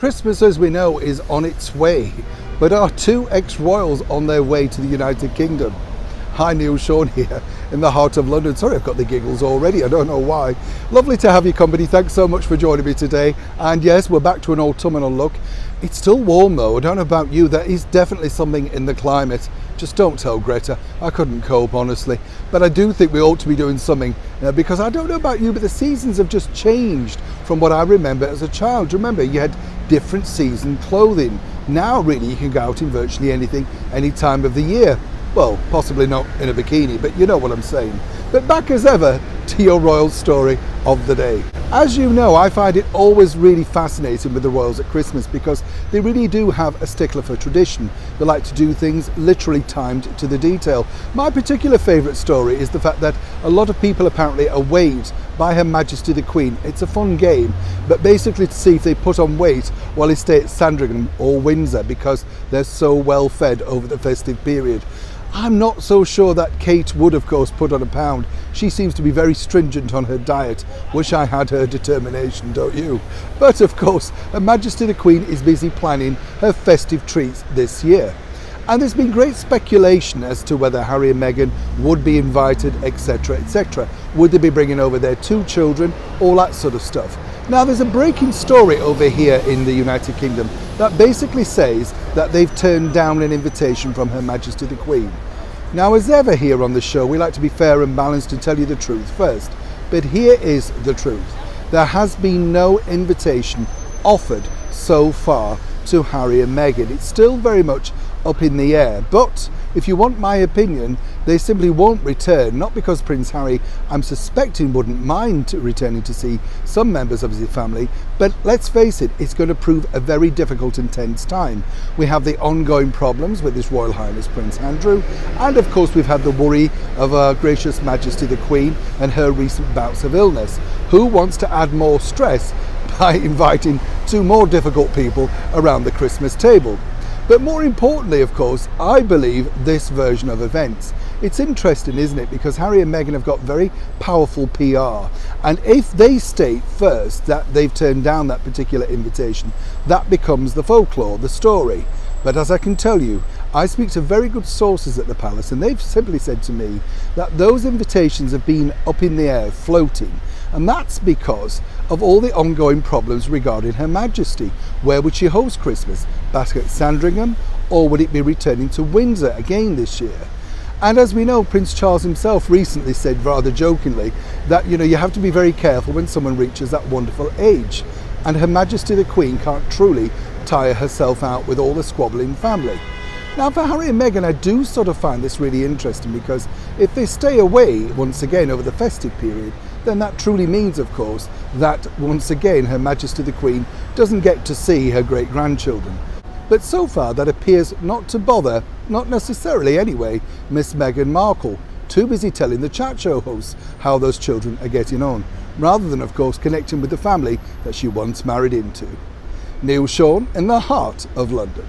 Christmas, as we know, is on its way, but are two ex-royals on their way to the United Kingdom? Hi, Neil Sean here in the heart of London. Sorry, I've got the giggles already, I don't know why. Lovely to have your company, thanks so much for joining me today. And yes, we're back to an autumnal look. It's still warm though, I don't know about you, there is definitely something in the climate. Just don't tell Greta, I couldn't cope honestly. But I do think we ought to be doing something because I don't know about you, but the seasons have just changed from what I remember as a child. Remember, you had different season clothing. Now really you can go out in virtually anything, any time of the year. Well, possibly not in a bikini, but you know what I'm saying. But back as ever to your royal story of the day. As you know, I find it always really fascinating with the royals at Christmas because they really do have a stickler for tradition. They like to do things literally timed to the detail. My particular favourite story is the fact that a lot of people apparently are weighed by Her Majesty the Queen. It's a fun game, but basically to see if they put on weight while they stay at Sandringham or Windsor because they're so well fed over the festive period. I'm not so sure that Kate would, of course, put on a pound. She seems to be very stringent on her diet. Wish I had her determination, don't you? But of course, Her Majesty the Queen is busy planning her festive treats this year. And there's been great speculation as to whether Harry and Meghan would be invited, etc, etc. Would they be bringing over their two children, all that sort of stuff. Now there's a breaking story over here in the United Kingdom that basically says that they've turned down an invitation from Her Majesty the Queen. Now as ever here on the show, we like to be fair and balanced and tell you the truth first. But here is the truth. There has been no invitation offered so far to Harry and Meghan. It's still very much up in the air, but if you want my opinion, they simply won't return, not because Prince Harry, I'm suspecting, wouldn't mind returning to see some members of his family, but let's face it, it's going to prove a very difficult and tense time. We have the ongoing problems with His Royal Highness Prince Andrew, and of course we've had the worry of Her Gracious Majesty the Queen and her recent bouts of illness. Who wants to add more stress by inviting two more difficult people around the Christmas table? But more importantly, of course, I believe this version of events. It's interesting, isn't it? Because Harry and Meghan have got very powerful PR. And if they state first that they've turned down that particular invitation, that becomes the folklore, the story. But as I can tell you, I speak to very good sources at the palace and they've simply said to me that those invitations have been up in the air, floating. And that's because of all the ongoing problems regarding Her Majesty. Where would she host Christmas? Back at Sandringham? Or would it be returning to Windsor again this year? And as we know, Prince Charles himself recently said rather jokingly that, you have to be very careful when someone reaches that wonderful age. And Her Majesty the Queen can't truly tire herself out with all the squabbling family. Now for Harry and Meghan, I do sort of find this really interesting because if they stay away once again over the festive period, then that truly means, of course, that once again Her Majesty the Queen doesn't get to see her great-grandchildren. But so far that appears not to bother, not necessarily anyway, Miss Meghan Markle, too busy telling the chat show hosts how those children are getting on, rather than of course connecting with the family that she once married into. Neil Sean in the heart of London.